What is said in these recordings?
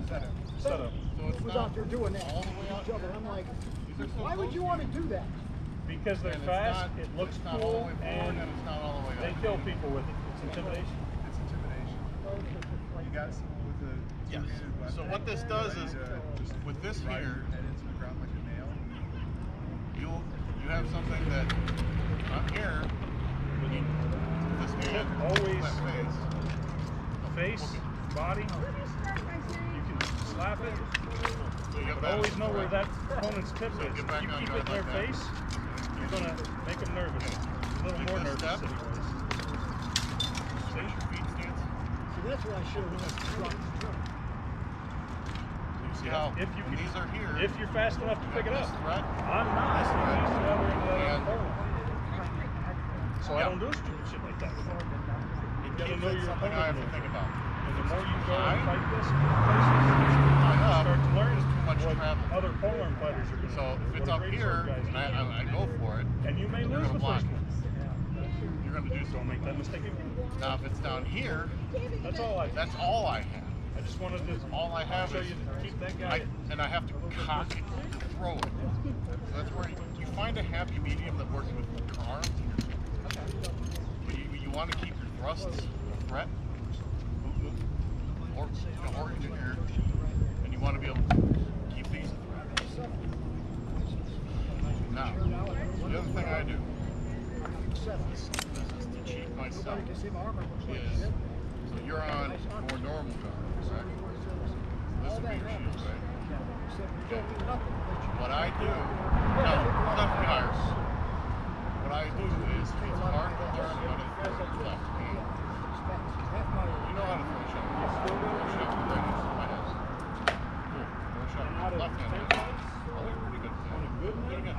Setup. So was out there doing that all the way out. I'm like, why would you want to do that? Because they're fast, it looks cool, and they kill people with it. It's intimidation. It's intimidation. You got someone with a two-handed weapon. So what this does is, with this here, head into the ground like a nail. you have something that on here, this hand, always that face, body. You can slap it. So you But always know where that opponent's tip is. If you keep it in their face, you're going to make them nervous. A little more nervous anyways. Face your feet stance. See, that's what I should have done. You see how when these are here, if you're fast enough to pick it up. Threat, I'm not. this threat, He's the other end of that and opponent. So I don't do stupid shit like that. it gives it something I have to think about. And the more you go and fight this, you start to learn what other polearm fighters are doing. So if it's up here, and I go for it, and you may lose the first one. You're going to do Don't make that mistake again. Now if it's down here, That's all I have. I just wanted to All I have show is you to keep that guy. and I have to cock it, throw it. So that's where you find a happy medium that works with your arms and your feet. But you want to keep your thrusts a threat, or in here, and you want to be able to keep these a threat. Now, the other thing I do is to cheat myself is, so you're on more normal guard, correct? This would be your shield, right? Okay. What I do, no, nothing higher. What I do is, it's hard to learn how to throw your left hand. You know how to throw a shot. Throw a shot with right hand. My hands. Cool. Throw a shot with your left hand. Oh, you're pretty good at that. Do it again.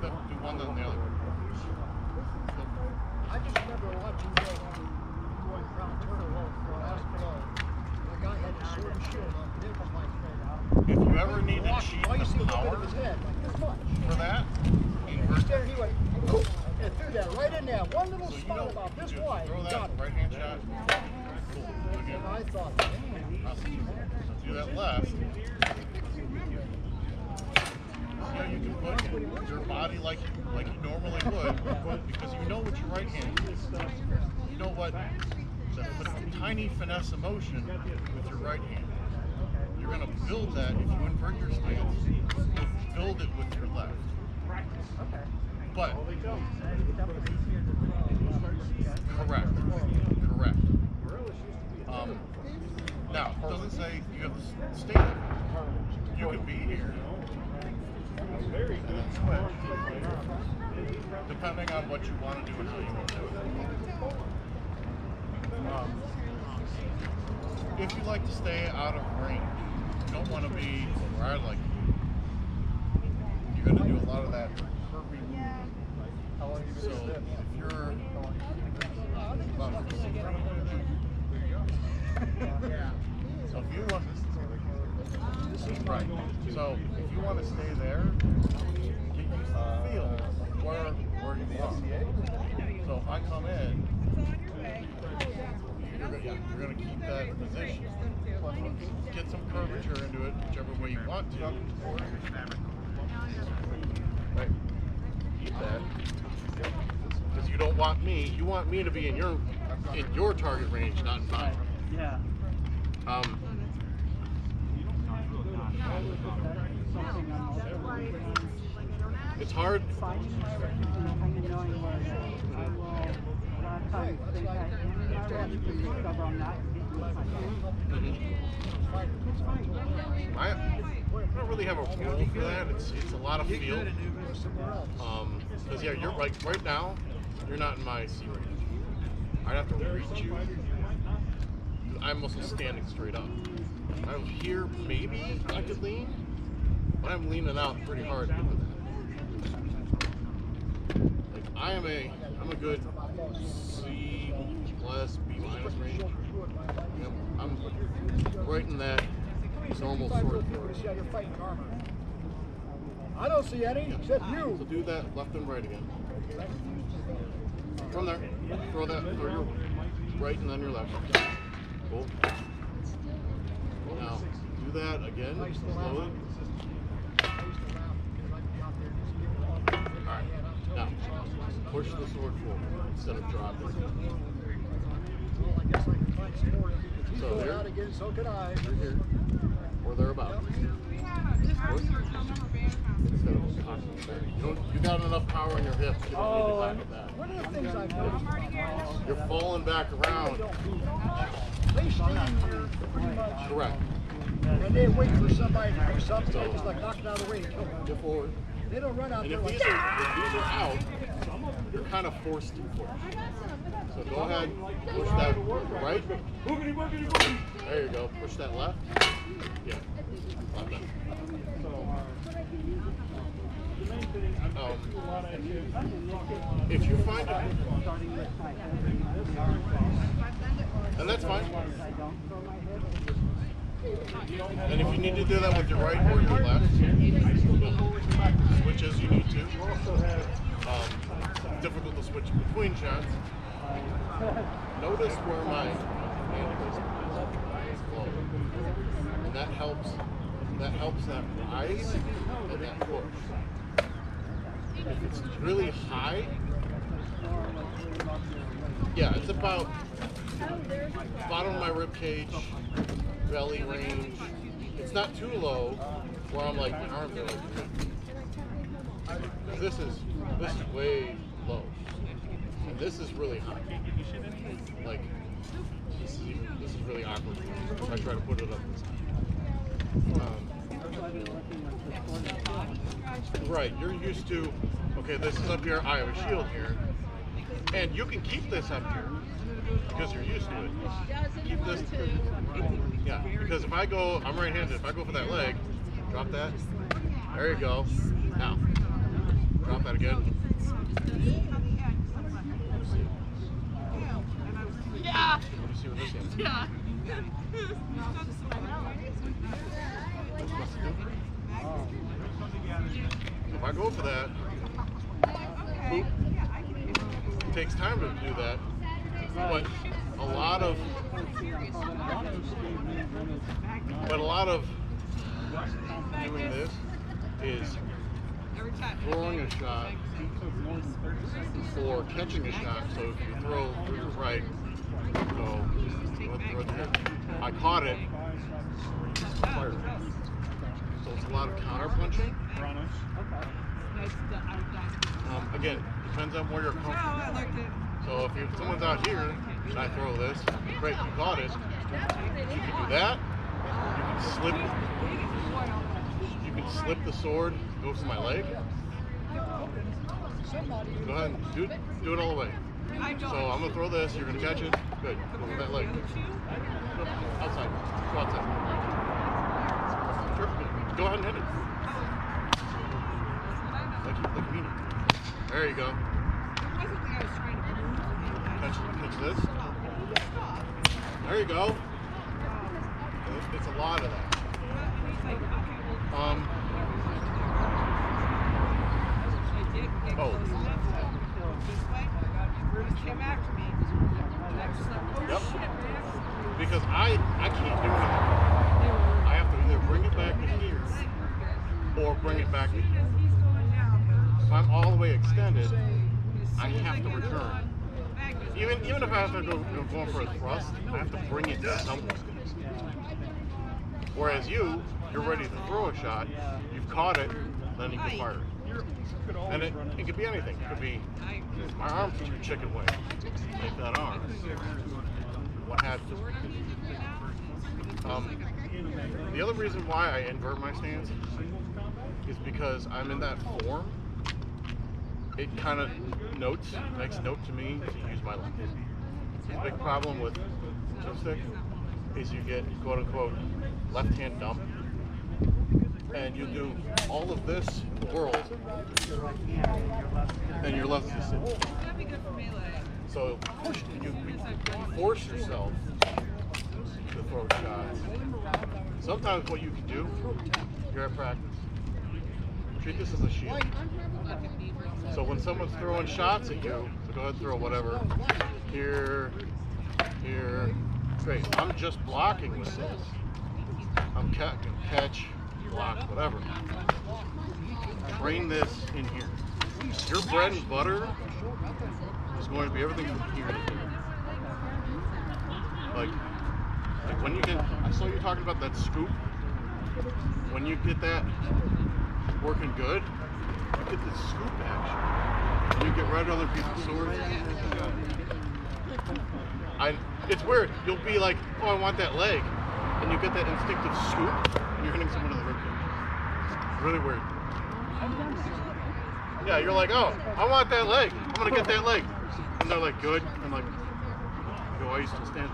Do one then the other. I just remember watching you going around Turtle for hospital. The guy had his sword and shield up, and it was like, if you ever need to cheat the power for that, invert there, he went, and threw that right in there. One little spot about this wide. Throw that right hand shot. Cool. Again. And I thought, man. Do that left. See how you can put your body like you normally would, because you know what your right hand is. You know what the tiny finesse emotion with your right hand. You're going to build that if you invert your stance. You'll build it with your left. But correct. Now it doesn't say you have to stay there. You could be here. Very good switch, depending on what you want to do and how you want to do it. If you like to stay out of range, you don't want to be where I like to be. You're going to do a lot of that curving. So if you're so if you want right. So if you want to stay there, get used to the feel where you are. So if I come in, you're going to keep that position. Get some curvature into it, whichever way you want to. Right. Keep that. Because you don't want me. You want me to be in your target range, not in mine. Yeah. It's hard. I don't really have a rule for that. It's a lot of feel. Because yeah, you're like right now, you're not in my C range. I'd have to reach you. I'm also standing straight up. I was here, maybe I could lean, but I'm leaning out pretty hard doing that. Like I'm a good C plus B minus range. I'm right in that normal sort of thing. I don't see any except you. So do that left and right again. From there, throw your right and then your left. Cool. Now, do that again, slowly. Alright, now, push the sword forward instead of dropping. Well, I guess I can find some more. If he's So going here? out again, so can I. Right here, or thereabouts. Instead of cocking back. You got enough power in your hips, you don't need to cock it back. One of the things I've noticed about guys, You're falling back around. they stand here pretty much, Correct. and they wait for somebody to do something, they just like knock it out of the way and kill them. Get forward. They don't run out And there if like, these are out, you're kind of forced to push. So go ahead, push that right. There you go. Push that left. Yeah. Left that. If you find it, and that's fine. And if you need to do that with your right or your left, switch as you need to. Difficult to switch between shots. Notice where my hand is low. And that helps that rise and that push. If it's really high, yeah, it's about bottom of my rib cage, belly range. It's not too low where I'm like, my arms are like, this is way low. And this is really high. Like, this is really awkward if I try to put it up this high. Right, you're used to, okay, this is up here, I have a shield here. And you can keep this up here because you're used to it. Keep this, yeah, because if I go, I'm right-handed, if I go for that leg, drop that, there you go. Now, drop that again. Yeah. Let me see what this is. Yeah. If I go for that, boop, it takes time to do that, but a lot of doing this is throwing a shot or catching a shot. So if you throw right, go here. I caught it, fired. So it's a lot of counter punching. Again, depends on where you're comfortable. So if someone's out here and I throw this, great, you caught it. You can do that. You can slip the sword, go for my leg. Go ahead and do it all the way. So I'm gonna throw this, you're gonna catch it. Good. Go for that leg. Outside. Go outside. Sure. Go ahead and hit it. Like me. There you go. Catch this. There you go. It's a lot of that. Oh. Yep. Because I can't do anything. I have to either bring it back to here or bring it back to here. If I'm all the way extended, I have to return. Even if I have to go for a thrust, I have to bring it somewhere. Whereas you're ready to throw a shot, you've caught it, then you can fire it. And it could be anything. It could be my arm's too chicken wing. Take that arm. What have you. The other reason why I invert my stance is because I'm in that form. It kind of makes note to me to use my left. The big problem with joystick is you get quote unquote left hand dump. And you do all of this in the world, and your left is sitting. So you force yourself to throw shots. Sometimes what you can do, you're at practice, treat this as a shield. So when someone's throwing shots at you, so go ahead and throw whatever, here, straight. I'm just blocking with this. I'm catch, block, whatever. Train this in here. Your bread and butter is going to be everything from here to here. Like when you get, I saw you talking about that scoop. When you get that working good, you get the scoop action. And you get right on other people's swords. It's weird. You'll be like, oh, I want that leg. And you get that instinctive scoop, and you're hitting someone in the ribcage. Really weird. Yeah, you're like, oh, I want that leg. I'm going to get that leg. And they're like, good. I'm like, yo, why are you still standing?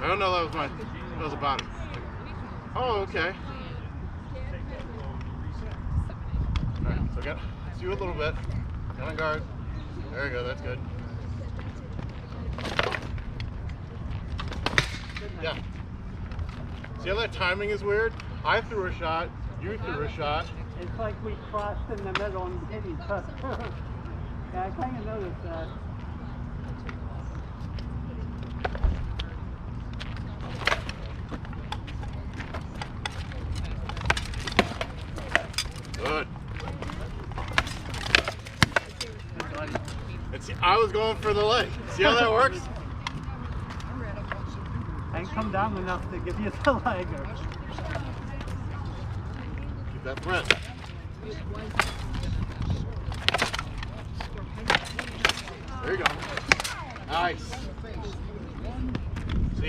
I don't know, that was a body. Like, oh, okay. Alright, so let's do a little bit. Get on guard. There you go, that's good. Yeah. See how that timing is weird? I threw a shot, you threw a shot. It's like we crossed in the middle and hit each other. Yeah, I kind of noticed that. Good. I was going for the leg. See how that works? I ain't come down enough to give you the leg. Keep that threat. There you go. Nice.